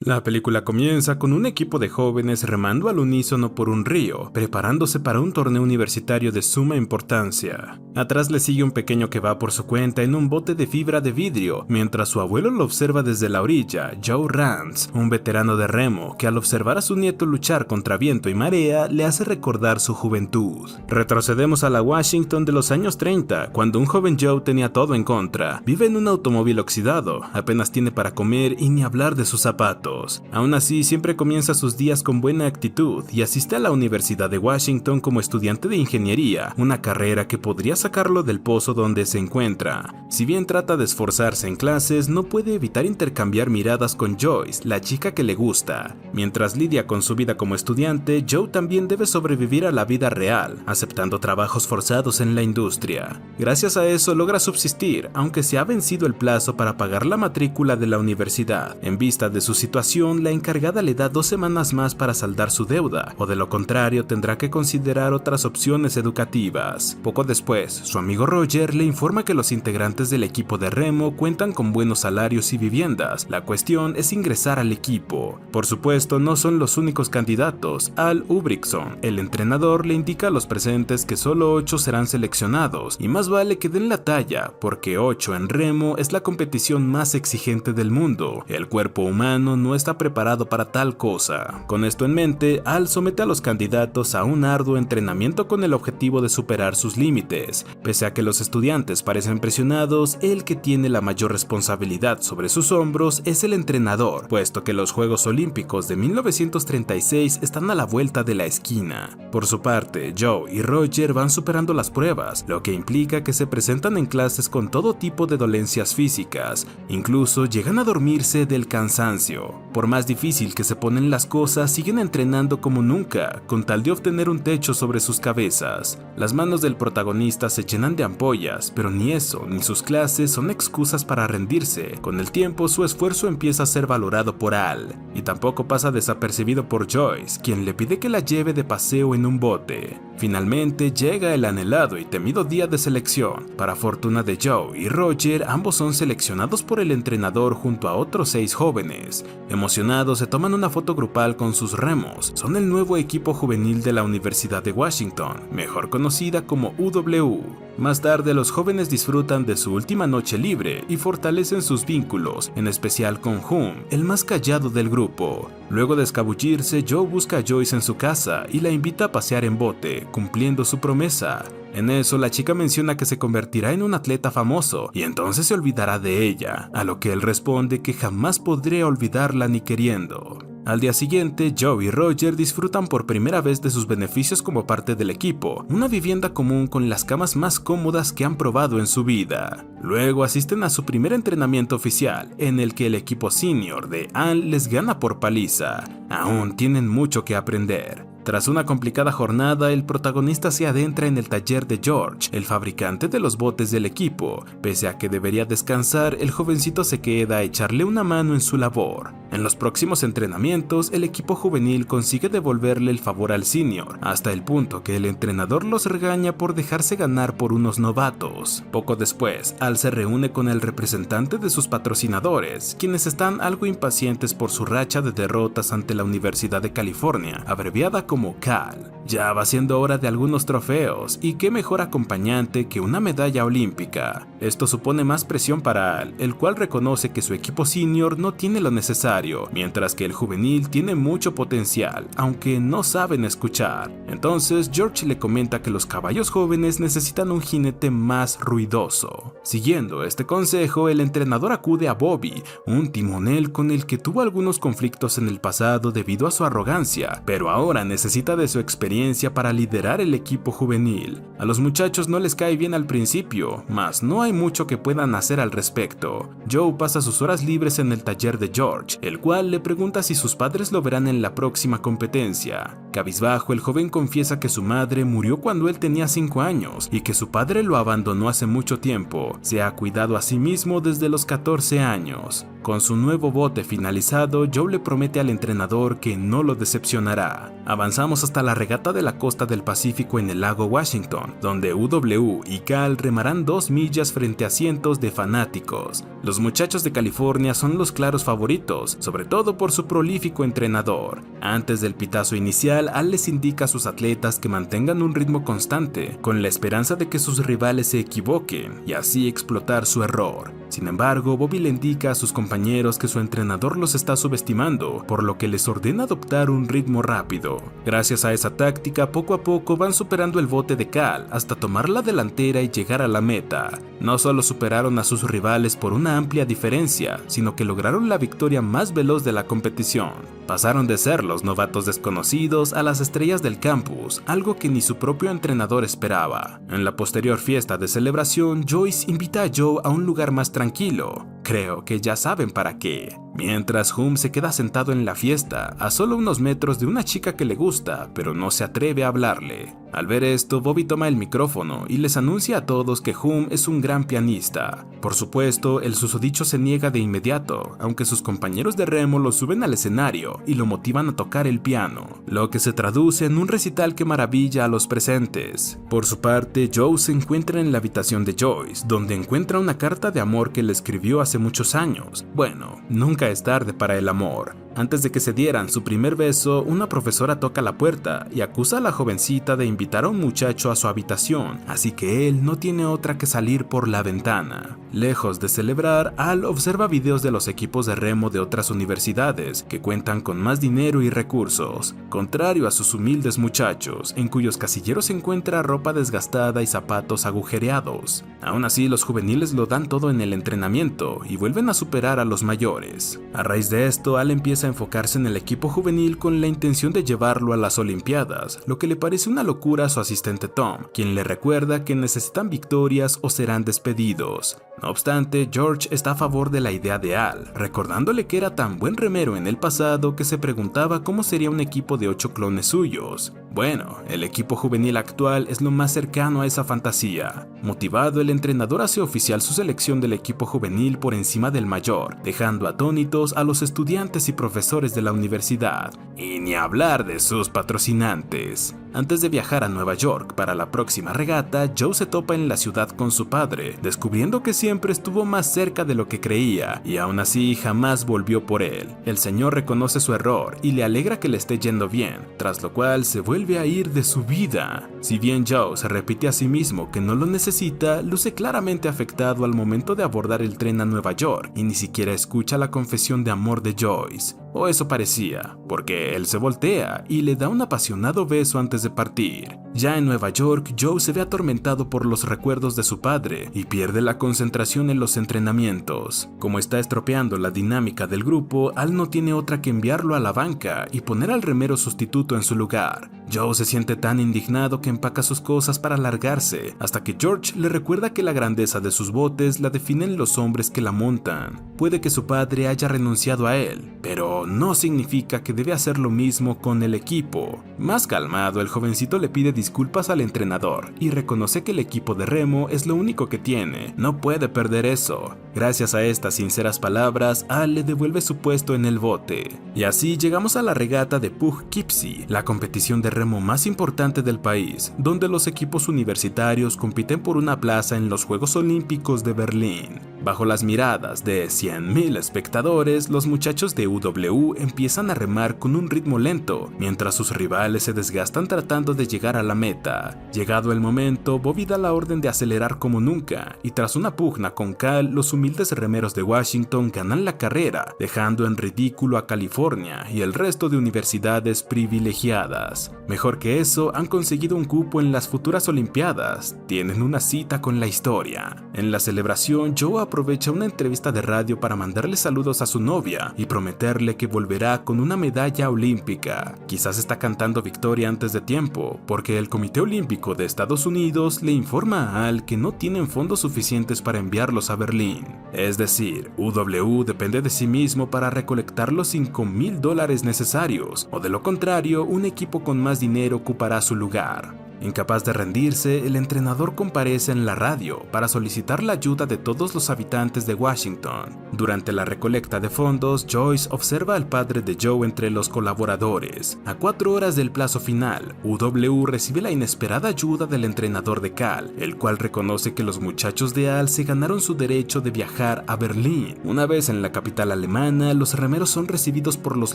La película comienza con un equipo de jóvenes remando al unísono por un río, preparándose para un torneo universitario de suma importancia. Atrás le sigue un pequeño que va por su cuenta en un bote de fibra de vidrio, mientras su abuelo lo observa desde la orilla. Joe Rance, un veterano de remo, que al observar a su nieto luchar contra viento y marea, le hace recordar su juventud. Retrocedemos a la Washington de los años 30, cuando un joven Joe tenía todo en contra. Vive en un automóvil oxidado, apenas tiene para comer y ni hablar de sus zapatos. Aún así, siempre comienza sus días con buena actitud y asiste a la Universidad de Washington como estudiante de ingeniería, una carrera que podría sacarlo del pozo donde se encuentra. Si bien trata de esforzarse en clases, no puede evitar intercambiar miradas con Joyce, la chica que le gusta. Mientras lidia con su vida como estudiante, Joe también debe sobrevivir a la vida real, aceptando trabajos forzados en la industria. Gracias a eso logra subsistir, aunque se ha vencido el plazo para pagar la matrícula de la universidad. En vista de su situación, la encargada le da 2 semanas más para saldar su deuda, o de lo contrario tendrá que considerar otras opciones educativas. Poco después, su amigo Roger le informa que los integrantes del equipo de remo cuentan con buenos salarios y viviendas. La cuestión es ingresar al equipo. Por supuesto, no son los únicos candidatos. Al Ulbrichtson, el entrenador, le indica a los presentes que solo 8 serán seleccionados, y más vale que den la talla, porque 8 en remo es la competición más exigente del mundo. El cuerpo humano no está preparado para tal cosa. Con esto en mente, Al somete a los candidatos a un arduo entrenamiento con el objetivo de superar sus límites. Pese a que los estudiantes parecen presionados, el que tiene la mayor responsabilidad sobre sus hombros es el entrenador, puesto que los Juegos Olímpicos de 1936 están a la vuelta de la esquina. Por su parte, Joe y Roger van superando las pruebas, lo que implica que se presentan en clases con todo tipo de dolencias físicas, incluso llegan a dormirse del cansancio. Por más difícil que se ponen las cosas, siguen entrenando como nunca, con tal de obtener un techo sobre sus cabezas. Las manos del protagonista se llenan de ampollas, pero ni eso ni sus clases son excusas para rendirse. Con el tiempo, su esfuerzo empieza a ser valorado por Al, y tampoco pasa desapercibido por Joyce, quien le pide que la lleve de paseo en un bote. Finalmente llega el anhelado y temido día de selección. Para fortuna de Joe y Roger, ambos son seleccionados por el entrenador junto a otros 6 jóvenes. Emocionados, se toman una foto grupal con sus remos. Son el nuevo equipo juvenil de la Universidad de Washington, mejor conocida como UW. Más tarde, los jóvenes disfrutan de su última noche libre y fortalecen sus vínculos, en especial con Hume, el más callado del grupo. Luego de escabullirse, Joe busca a Joyce en su casa y la invita a pasear en bote, cumpliendo su promesa. En eso, la chica menciona que se convertirá en un atleta famoso y entonces se olvidará de ella, a lo que él responde que jamás podría olvidarla ni queriendo. Al día siguiente, Joe y Roger disfrutan por primera vez de sus beneficios como parte del equipo, una vivienda común con las camas más cómodas que han probado en su vida. Luego asisten a su primer entrenamiento oficial, en el que el equipo senior de Al les gana por paliza. Aún tienen mucho que aprender. Tras una complicada jornada, el protagonista se adentra en el taller de George, el fabricante de los botes del equipo. Pese a que debería descansar, el jovencito se queda a echarle una mano en su labor. En los próximos entrenamientos, el equipo juvenil consigue devolverle el favor al senior, hasta el punto que el entrenador los regaña por dejarse ganar por unos novatos. Poco después, Al se reúne con el representante de sus patrocinadores, quienes están algo impacientes por su racha de derrotas ante la Universidad de California, abreviada como Cal. Ya va siendo hora de algunos trofeos, y qué mejor acompañante que una medalla olímpica. Esto supone más presión para Al, el cual reconoce que su equipo senior no tiene lo necesario, mientras que el juvenil tiene mucho potencial, aunque no saben escuchar. Entonces George le comenta que los caballos jóvenes necesitan un jinete más ruidoso. Siguiendo este consejo, el entrenador acude a Bobby, un timonel con el que tuvo algunos conflictos en el pasado debido a su arrogancia, pero ahora necesita de su experiencia para liderar el equipo juvenil. A los muchachos no les cae bien al principio, mas no hay mucho que puedan hacer al respecto. Joe pasa sus horas libres en el taller de George, el cual le pregunta si sus padres lo verán en la próxima competencia. Cabizbajo, el joven confiesa que su madre murió cuando él tenía 5 años y que su padre lo abandonó hace mucho tiempo. Se ha cuidado a sí mismo desde los 14 años. Con su nuevo bote finalizado, Joe le promete al entrenador que no lo decepcionará. Avanzamos hasta la regata de la costa del Pacífico en el lago Washington, donde UW y Cal remarán 2 millas frente a cientos de fanáticos. Los muchachos de California son los claros favoritos, sobre todo por su prolífico entrenador. Antes del pitazo inicial, Al les indica a sus atletas que mantengan un ritmo constante, con la esperanza de que sus rivales se equivoquen y así explotar su error. Sin embargo, Bobby le indica a sus compañeros que su entrenador los está subestimando, por lo que les ordena adoptar un ritmo rápido. Gracias a esa táctica, poco a poco van superando el bote de Cal hasta tomar la delantera y llegar a la meta. No solo superaron a sus rivales por una amplia diferencia, sino que lograron la victoria más veloz de la competición. Pasaron de ser los novatos desconocidos a las estrellas del campus, algo que ni su propio entrenador esperaba. En la posterior fiesta de celebración, Joyce invita a Joe a un lugar más tranquilo. Creo que ya saben para qué. Mientras Hume se queda sentado en la fiesta, a solo unos metros de una chica que le gusta, pero no se atreve a hablarle. Al ver esto, Bobby toma el micrófono y les anuncia a todos que Hume es un gran pianista. Por supuesto, el susodicho se niega de inmediato, aunque sus compañeros de remo lo suben al escenario y lo motivan a tocar el piano, lo que se traduce en un recital que maravilla a los presentes. Por su parte, Joe se encuentra en la habitación de Joyce, donde encuentra una carta de amor que le escribió hace muchos años. Bueno, nunca es tarde para el amor. Antes de que se dieran su primer beso, una profesora toca la puerta y acusa a la jovencita de invitar a un muchacho a su habitación, así que él no tiene otra que salir por la ventana. Lejos de celebrar, Al observa videos de los equipos de remo de otras universidades que cuentan con más dinero y recursos, contrario a sus humildes muchachos, en cuyos casilleros se encuentra ropa desgastada y zapatos agujereados. Aún así, los juveniles lo dan todo en el entrenamiento y vuelven a superar a los mayores. A raíz de esto, Al empieza a enfocarse en el equipo juvenil con la intención de llevarlo a las Olimpiadas, lo que le parece una locura a su asistente Tom, quien le recuerda que necesitan victorias o serán despedidos. No obstante, George está a favor de la idea de Al, recordándole que era tan buen remero en el pasado que se preguntaba cómo sería un equipo de 8 clones suyos. Bueno, el equipo juvenil actual es lo más cercano a esa fantasía. Motivado, el entrenador hace oficial su selección del equipo juvenil por encima del mayor, dejando atónitos a los estudiantes y profesores de la universidad, y ni hablar de sus patrocinantes. Antes de viajar a Nueva York para la próxima regata, Joe se topa en la ciudad con su padre, descubriendo que siempre estuvo más cerca de lo que creía, y aún así jamás volvió por él. El señor reconoce su error y le alegra que le esté yendo bien, tras lo cual se vuelve a ir de su vida. Si bien Joe se repite a sí mismo que no lo necesita, luce claramente afectado al momento de abordar el tren a Nueva York y ni siquiera escucha la confesión de amor de Joyce. O eso parecía, porque él se voltea y le da un apasionado beso antes de partir. Ya en Nueva York, Joe se ve atormentado por los recuerdos de su padre y pierde la concentración en los entrenamientos. Como está estropeando la dinámica del grupo, Al no tiene otra que enviarlo a la banca y poner al remero sustituto en su lugar. Joe se siente tan indignado que empaca sus cosas para largarse, hasta que George le recuerda que la grandeza de sus botes la definen los hombres que la montan. Puede que su padre haya renunciado a él, pero no significa que debe hacer lo mismo con el equipo. Más calmado, el jovencito le pide disculpas al entrenador y reconoce que el equipo de remo es lo único que tiene, no puede perder eso. Gracias a estas sinceras palabras, Al le devuelve su puesto en el bote. Y así llegamos a la regata de Poughkeepsie, la competición de remo más importante del país, donde los equipos universitarios compiten por una plaza en los Juegos Olímpicos de Berlín. Bajo las miradas de 100,000 espectadores, los muchachos de UW empiezan a remar con un ritmo lento, mientras sus rivales se desgastan tratando de llegar a la meta. Llegado el momento, Bobby da la orden de acelerar como nunca, y tras una pugna con Cal, los humildes remeros de Washington ganan la carrera, dejando en ridículo a California y el resto de universidades privilegiadas. Mejor que eso, han conseguido un cupo en las futuras Olimpiadas, tienen una cita con la historia. En la celebración, Joe aprovecha una entrevista de radio para mandarle saludos a su novia y prometerle que volverá con una medalla olímpica. Quizás está cantando victoria antes de tiempo, porque el Comité Olímpico de Estados Unidos le informa a Al que no tienen fondos suficientes para enviarlos a Berlín. Es decir, UW depende de sí mismo para recolectar los $5,000 necesarios, o de lo contrario, un equipo con más dinero ocupará su lugar. Incapaz de rendirse, el entrenador comparece en la radio para solicitar la ayuda de todos los habitantes de Washington. Durante la recolecta de fondos, Joyce observa al padre de Joe entre los colaboradores. A 4 horas del plazo final, UW recibe la inesperada ayuda del entrenador de Cal, el cual reconoce que los muchachos de Al se ganaron su derecho de viajar a Berlín. Una vez en la capital alemana, los remeros son recibidos por los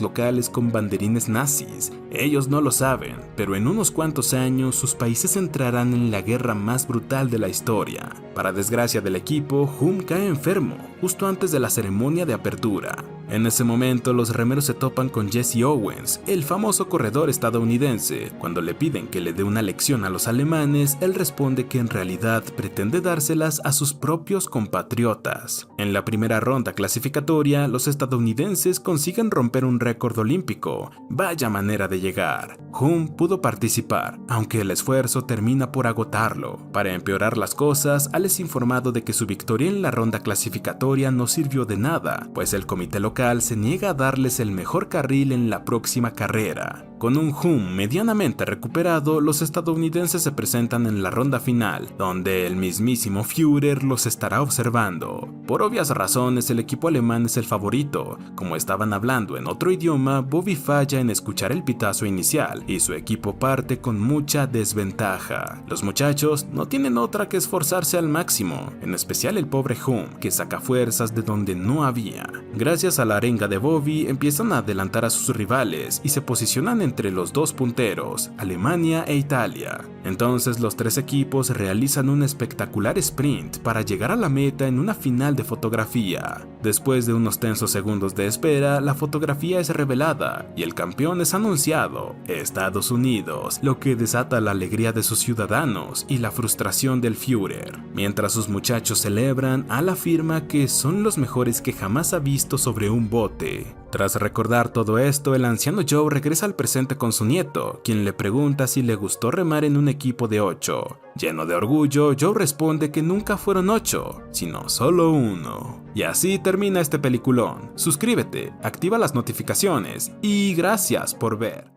locales con banderines nazis. Ellos no lo saben, pero en unos cuantos años sus países entrarán en la guerra más brutal de la historia. Para desgracia del equipo, Hume cae enfermo justo antes de la ceremonia de apertura. En ese momento, los remeros se topan con Jesse Owens, el famoso corredor estadounidense. Cuando le piden que le dé una lección a los alemanes, él responde que en realidad pretende dárselas a sus propios compatriotas. En la primera ronda clasificatoria, los estadounidenses consiguen romper un récord olímpico. Vaya manera de llegar. Hume pudo participar, aunque el esfuerzo termina por agotarlo. Para empeorar las cosas, Al es informado de que su victoria en la ronda clasificatoria no sirvió de nada, pues el comité local se niega a darles el mejor carril en la próxima carrera. Con un Hume medianamente recuperado, los estadounidenses se presentan en la ronda final, donde el mismísimo Führer los estará observando. Por obvias razones, el equipo alemán es el favorito. Como estaban hablando en otro idioma, Bobby falla en escuchar el pitazo inicial y su equipo parte con mucha desventaja. Los muchachos no tienen otra que esforzarse al máximo, en especial el pobre Hume, que saca fuerzas de donde no había. Gracias a la arenga de Bobby, empiezan a adelantar a sus rivales y se posicionan entre los dos punteros, Alemania e Italia. Entonces los tres equipos realizan un espectacular sprint para llegar a la meta en una final de fotografía. Después de unos tensos segundos de espera, la fotografía es revelada y el campeón es anunciado, Estados Unidos, lo que desata la alegría de sus ciudadanos y la frustración del Führer. Mientras sus muchachos celebran, Al afirma que son los mejores que jamás ha visto sobre un bote. Tras recordar todo esto, el anciano Joe regresa al presente con su nieto, quien le pregunta si le gustó remar en un equipo de 8. Lleno de orgullo, Joe responde que nunca fueron 8, sino solo 1. Y así termina este peliculón. Suscríbete, activa las notificaciones y gracias por ver.